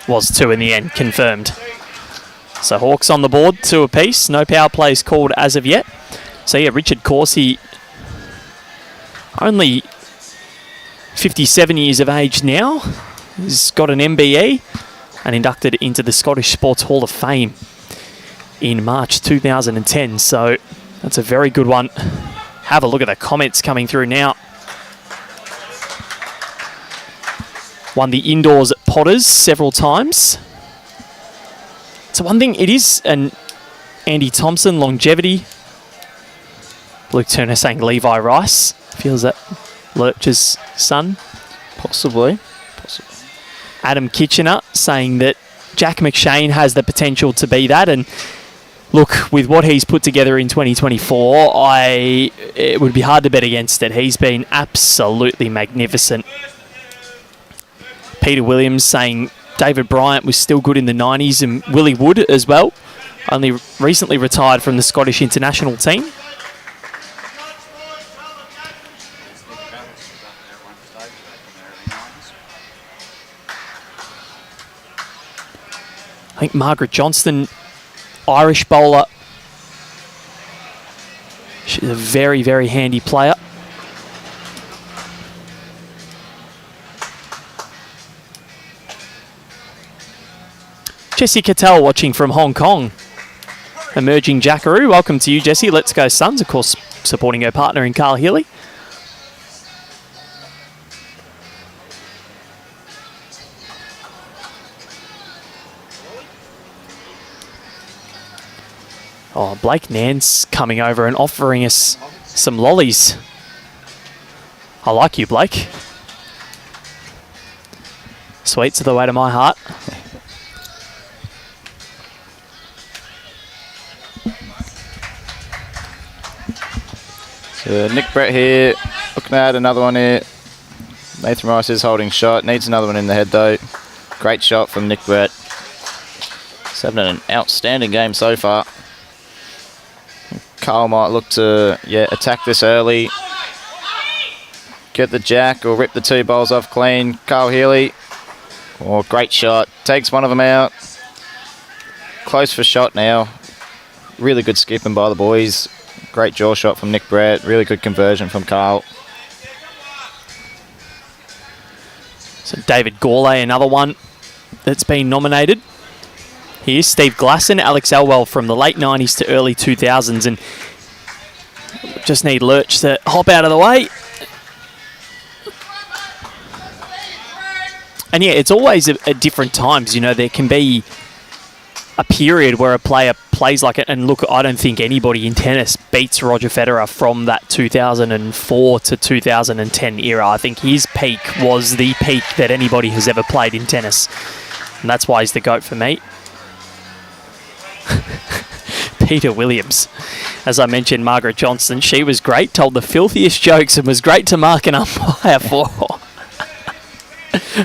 A: Was 2 in the end, confirmed. So Hawks on the board, 2 apiece. No power plays called as of yet. So yeah, Richard Corsi, only 57 years of age now. He's got an MBE and inducted into the Scottish Sports Hall of Fame in March 2010. So that's a very good one. Have a look at the comments coming through now. Won the indoors at Potters several times. So one thing it is, and Andy Thompson, longevity. Luke Turner saying Levi Rice. Feels that Lurch's son.
B: Possibly.
A: Adam Kitchener saying that Jack McShane has the potential to be that. And look, with what he's put together in 2024, it would be hard to bet against it. He's been absolutely magnificent. Peter Williams saying David Bryant was still good in the 90s, and Willie Wood as well. Only recently retired from the Scottish international team. I think Margaret Johnston, Irish bowler. She's a very, very handy player. Jesse Cattell watching from Hong Kong. Emerging Jackaroo. Welcome to you, Jesse. Let's Go Suns, of course, supporting her partner in Carl Healy. Oh, Blake Nance coming over and offering us some lollies. I like you, Blake. Sweets are the way to my heart.
B: Nick Brett here, looking at another one here. Nathan Rice is holding shot, needs another one in the head though. Great shot from Nick Brett. He's having an outstanding game so far. Carl might look to attack this early. Get the jack or rip the 2 bowls off clean. Carl Healy, great shot, takes one of them out. Close for shot now. Really good skipping by the boys. Great jaw shot from Nick Brett. Really good conversion from Carl.
A: So David Gourlay, another one that's been nominated. Here's Steve Glasson, Alex Elwell from the late 90s to early 2000s. And just need Lurch to hop out of the way. And yeah, it's always at different times. You know, there can be a period where a player plays like it. And look, I don't think anybody in tennis beats Roger Federer from that 2004 to 2010 era. I think his peak was the peak that anybody has ever played in tennis. And that's why he's the GOAT for me. Peter Williams. As I mentioned, Margaret Johnson, she was great, told the filthiest jokes and was great to mark an umpire for.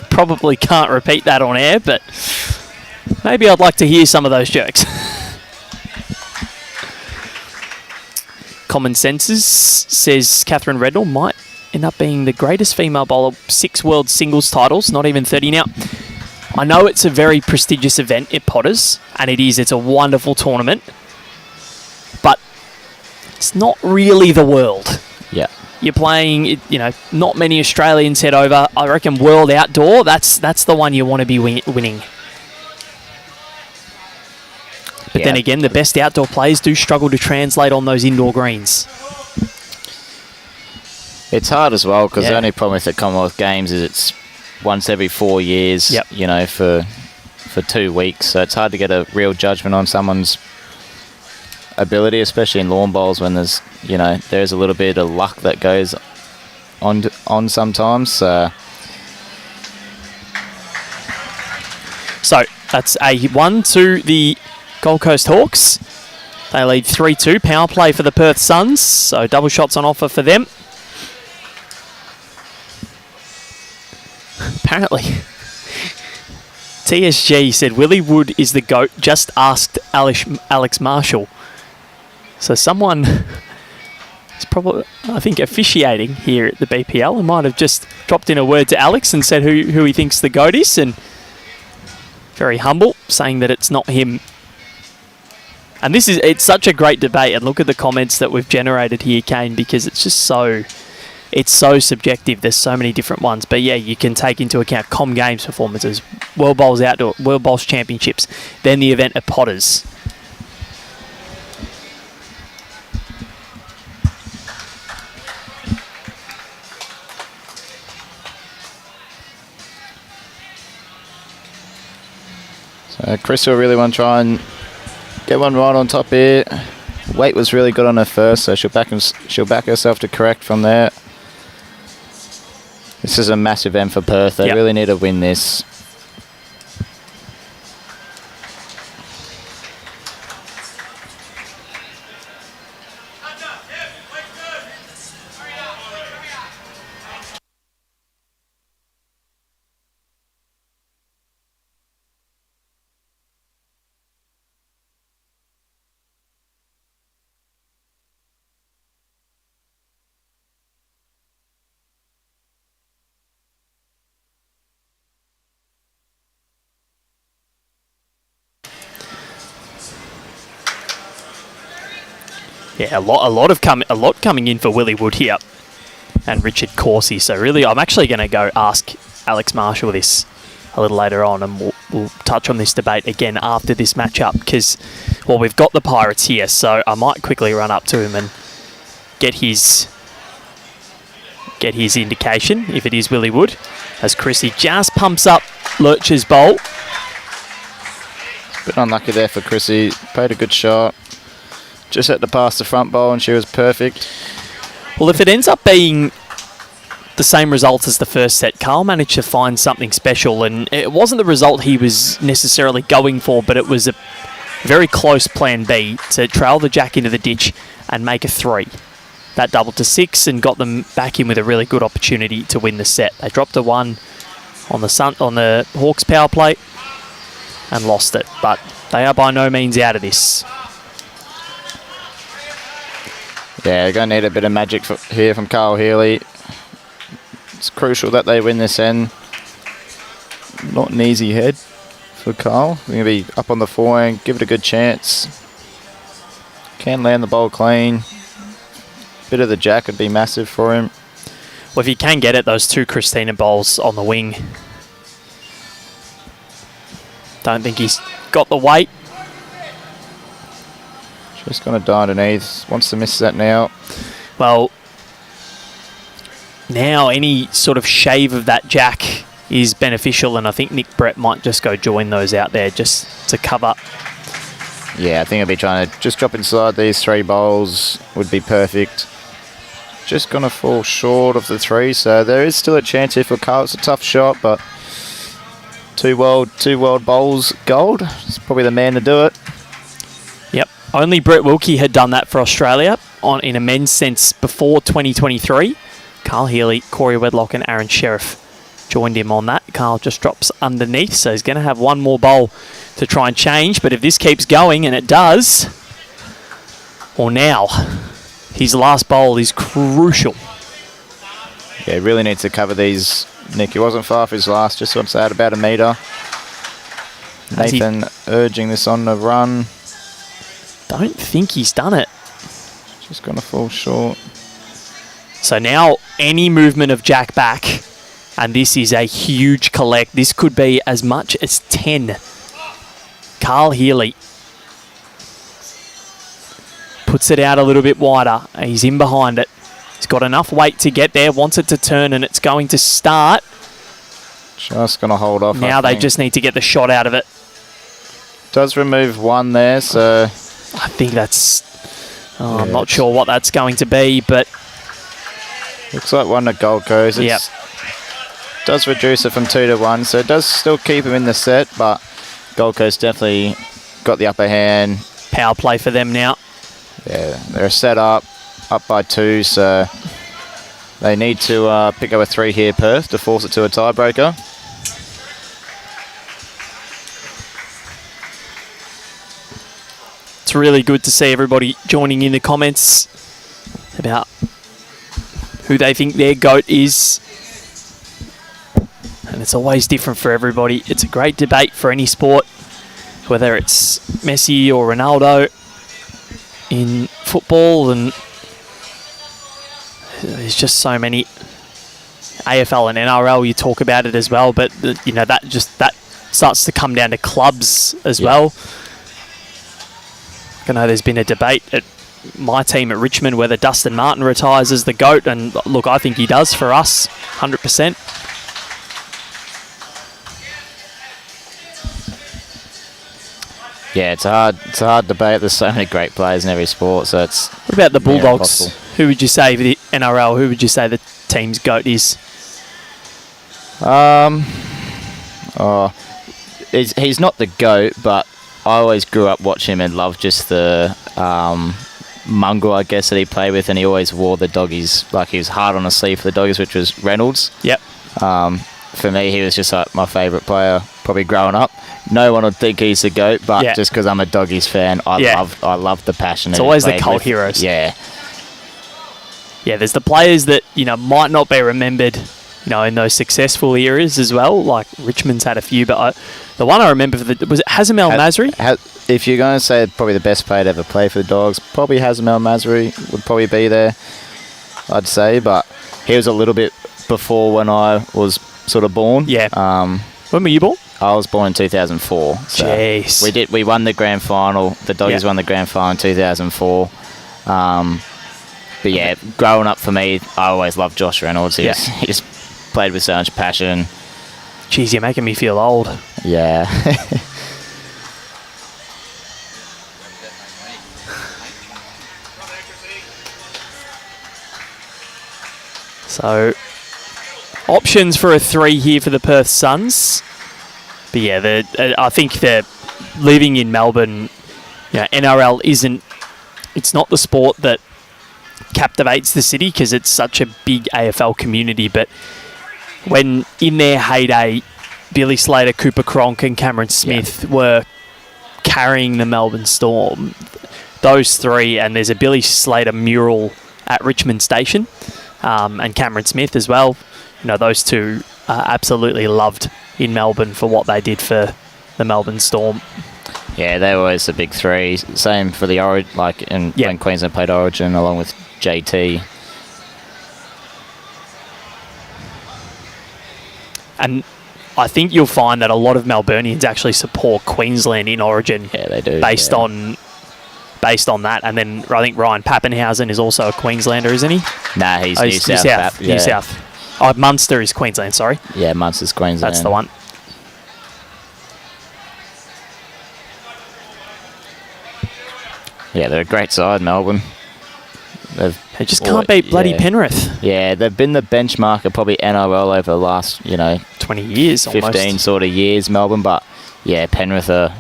A: Probably can't repeat that on air, but maybe I'd like to hear some of those jokes. Common Senses says Catherine Rednall might end up being the greatest female bowler, 6 world singles titles, not even 30 now. I know it's a very prestigious event at Potters, and it's a wonderful tournament, but it's not really the world.
B: Yeah.
A: You're playing, not many Australians head over. I reckon World Outdoor, that's the one you want to be winning. But then again, the best outdoor players do struggle to translate on those indoor greens.
B: It's hard as well, because the only problem with the Commonwealth Games is it's once every 4 years, for 2 weeks. So it's hard to get a real judgment on someone's ability, especially in lawn bowls when there's a little bit of luck that goes on sometimes. So
A: that's a 1 to the Gold Coast Hawks. They lead 3-2. Power play for the Perth Suns, so double shots on offer for them. Apparently, TSG said Willie Wood is the GOAT, just asked Alex Marshall. So someone is probably, I think, officiating here at the BPL and might have just dropped in a word to Alex and said who he thinks the GOAT is, and very humble, saying that it's not him. And it's such a great debate, and look at the comments that we've generated here, Kane, because it's just so subjective. There's so many different ones. But yeah, you can take into account Com Games performances, World Bowls Outdoor, World Bowls Championships, then the event at Potters.
B: So Chris will really want to try and get one right on top here. Weight was really good on her first, so she'll back herself to correct from there. This is a massive end for Perth. They really need to win this.
A: Yeah, a lot coming in for Willie Wood here, and Richard Corsi. So really, I'm actually going to go ask Alex Marshall this a little later on, and we'll touch on this debate again after this matchup, because we've got the Pirates here, so I might quickly run up to him and get his indication if it is Willie Wood, as Chrissy just pumps up Lurch's bowl.
B: Bit unlucky there for Chrissy. Played a good shot. Just had to pass the front bowl and she was perfect.
A: Well, if it ends up being the same result as the first set, Carl managed to find something special, and it wasn't the result he was necessarily going for, but it was a very close plan B to trail the jack into the ditch and make a 3. That doubled to 6 and got them back in with a really good opportunity to win the set. They dropped a 1 on the Hawks power play and lost it, but they are by no means out of this.
B: Yeah, they're going to need a bit of magic here from Carl Healy. It's crucial that they win this end. Not an easy head for Carl. They're going to be up on the forehand, give it a good chance. Can land the bowl clean. Bit of the jack would be massive for him.
A: Well, if he can get it, those 2 Christina bowls on the wing. Don't think he's got the weight.
B: Just going to die underneath. Wants to miss that now.
A: Well, now any sort of shave of that jack is beneficial, and I think Nick Brett might just go join those out there just to cover.
B: Yeah, I think I'll be trying to just drop inside these 3 bowls would be perfect. Just going to fall short of the 3, so there is still a chance here for Carl. It's a tough shot, but two world bowls gold. It's probably the man to do it.
A: Only Brett Wilkie had done that for Australia in a men's sense before 2023. Carl Healy, Corey Wedlock and Aaron Sheriff joined him on that. Carl just drops underneath, so he's going to have one more bowl to try and change. But if this keeps going, and it does, well now, his last bowl is crucial.
B: Yeah, he really needs to cover these, Nick. He wasn't far for his last, just wants to add about a metre. Nathan urging this on the run.
A: Don't think he's done it.
B: Just going to fall short.
A: So now any movement of Jack back, and this is a huge collect. This could be as much as 10. Carl Healy puts it out a little bit wider. He's in behind it. He's got enough weight to get there, wants it to turn, and it's going to start.
B: Just going to hold off.
A: Now they just need to get the shot out of it.
B: Does remove one there, so...
A: I think that's... I'm not sure what that's going to be, but...
B: Looks like one at Gold Coast.
A: Yep.
B: Does reduce it from 2 to 1, so it does still keep him in the set, but Gold Coast definitely got the upper hand.
A: Power play for them now.
B: Yeah, they're set up by 2, so they need to pick up a 3 here, Perth, to force it to a tiebreaker.
A: It's really good to see everybody joining in the comments about who they think their GOAT is. And it's always different for everybody. It's a great debate for any sport, whether it's Messi or Ronaldo in football, and there's just so many. AFL and NRL, you talk about it as well, but you know that starts to come down to clubs as well. I know there's been a debate at my team at Richmond whether Dustin Martin retires as the GOAT, and look, I think he does for us, 100%.
B: Yeah, it's a hard debate. There's so many great players in every sport, so it's...
A: What about the Bulldogs? Who would you say for the NRL? Who would you say the team's GOAT is?
B: He's not the GOAT, but I always grew up watching him and loved just the mongrel, I guess, that he played with, and he always wore the doggies, like he was hard on the sleeve for the doggies, which was Reynolds.
A: Yep.
B: For me, he was just like my favourite player, probably growing up. No one would think he's the GOAT, but just because I'm a doggies fan, I love the passion.
A: It's always the cult heroes.
B: Yeah.
A: Yeah, there's the players that, might not be remembered, in those successful eras as well. Like Richmond's had a few, but the one I remember was it Hazem El Masri?
B: If you're going to say probably the best player to ever play for the Dogs, probably Hazem El Masri would probably be there, I'd say. But he was a little bit before when I was sort of born.
A: Yeah. When were you born?
B: I was born in 2004. So
A: jeez.
B: We won the grand final. The Doggies won the grand final in 2004. But yeah, growing up for me, I always loved Josh Reynolds. He just played with so much passion.
A: Jeez, you're making me feel old.
B: Yeah.
A: So, options for a 3 here for the Perth Suns. But yeah, I think they're living in Melbourne. NRL it's not the sport that captivates the city because it's such a big AFL community. But when in their heyday, Billy Slater, Cooper Cronk and Cameron Smith were carrying the Melbourne Storm, those 3, and there's a Billy Slater mural at Richmond Station, and Cameron Smith as well. Those 2 are absolutely loved in Melbourne for what they did for the Melbourne Storm.
B: Yeah, they were always the big 3. Same for the Origin, when Queensland played Origin along with JT. And
A: I think you'll find that a lot of Melburnians actually support Queensland in Origin.
B: Yeah, they do.
A: Based on that. And then I think Ryan Pappenhausen is also a Queenslander, isn't he?
B: Nah, he's New South.
A: New South. Oh, Munster is Queensland, sorry.
B: Yeah, Munster's Queensland.
A: That's the one.
B: Yeah, they're a great side, Melbourne.
A: They just can't beat bloody Penrith.
B: Yeah, they've been the benchmark of probably NRL over the last,
A: 20 years
B: 15
A: almost.
B: sort of years, Melbourne. But, yeah, Penrith are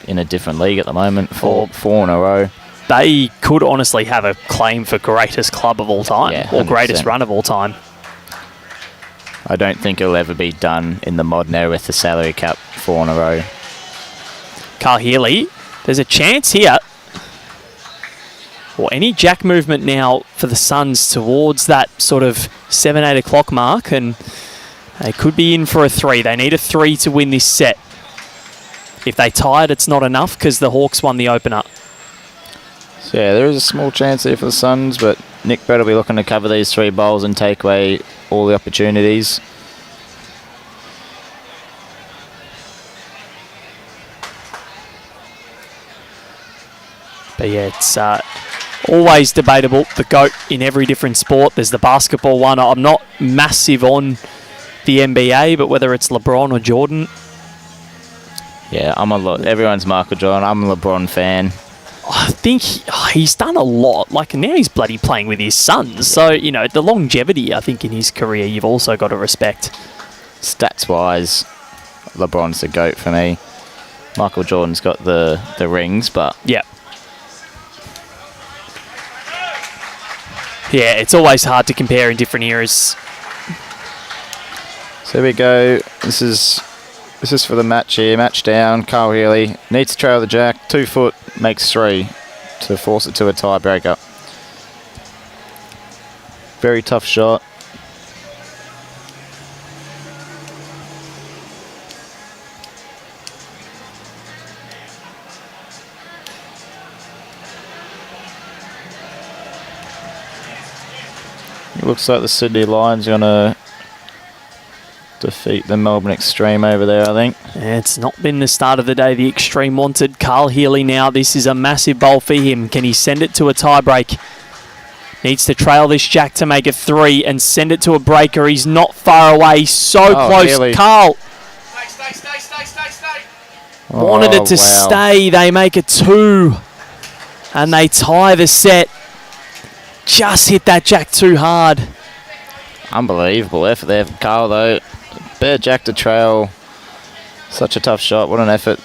B: in a different league at the moment. Four in a row.
A: They could honestly have a claim for greatest club of all time,
B: Yeah,
A: or greatest
B: 100%.
A: run of all time.
B: I don't think it'll ever be done in the modern era with the salary cap 4 in a row.
A: Carl Healy, there's a chance here. Or any jack movement now for the Suns towards that sort of 7, 8 o'clock mark, and they could be in for a 3. They need a 3 to win this set. If they tie it, it's not enough because the Hawks won the opener.
B: So yeah, there is a small chance there for the Suns, but Nick Brett will be looking to cover these 3 bowls and take away all the opportunities.
A: But yeah, it's always debatable. The GOAT in every different sport. There's the basketball one. I'm not massive on the NBA, but whether it's LeBron or Jordan.
B: Yeah, everyone's Michael Jordan. I'm a LeBron fan.
A: I think he's done a lot. Like, now he's bloody playing with his sons. So, you know, the longevity, I think, in his career, you've also got to respect.
B: Stats-wise, LeBron's the GOAT for me. Michael Jordan's got the rings, but...
A: Yeah. Yeah, it's always hard to compare in different eras.
B: So here we go. This is for the match here. Match down. Carl Healy needs to trail the jack. 2 foot makes 3 to force it to a tiebreaker. Very tough shot. It looks like the Sydney Lions are going to defeat the Melbourne Extreme over there, I think.
A: It's not been the start of the day the Extreme wanted. Carl Healy now, this is a massive bowl for him. Can he send it to a tie-break? Needs to trail this jack to make it 3 and send it to a breaker. He's not far away. So close.
B: Healy.
A: Carl
B: Oh,
A: wanted it to
B: wow.
A: stay. They make it 2. And they tie the set. Just hit that jack too hard.
B: Unbelievable effort there from Carl, though. Bare jack to trail. Such a tough shot. What an effort.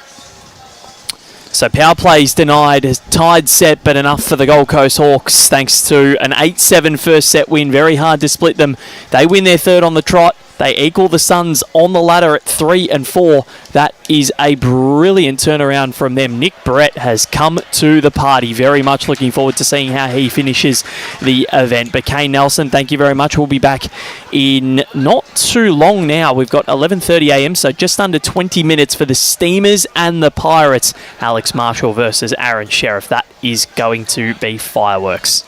A: So power plays denied. Has tied set, but enough for the Gold Coast Hawks thanks to an 8-7 first set win. Very hard to split them. They win their 3rd on the trot. They equal the Suns on the ladder at 3 and 4. That is a brilliant turnaround from them. Nick Brett has come to the party. Very much looking forward to seeing how he finishes the event. But Kane Nelson, thank you very much. We'll be back in not too long now. We've got 11:30 a.m, so just under 20 minutes for the Steamers and the Pirates. Alex Marshall versus Aaron Sheriff. That is going to be fireworks.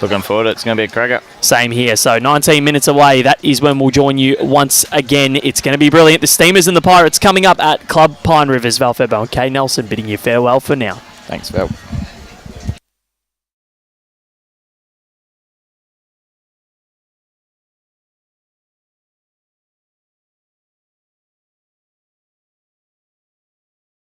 B: Looking forward to it. It's going to be a cracker.
A: Same here. So 19 minutes away. That is when we'll join you once again. It's going to be brilliant. The Steamers and the Pirates coming up at Club Pine Rivers. Val Febo and Kay Nelson bidding you farewell for now.
B: Thanks, Val.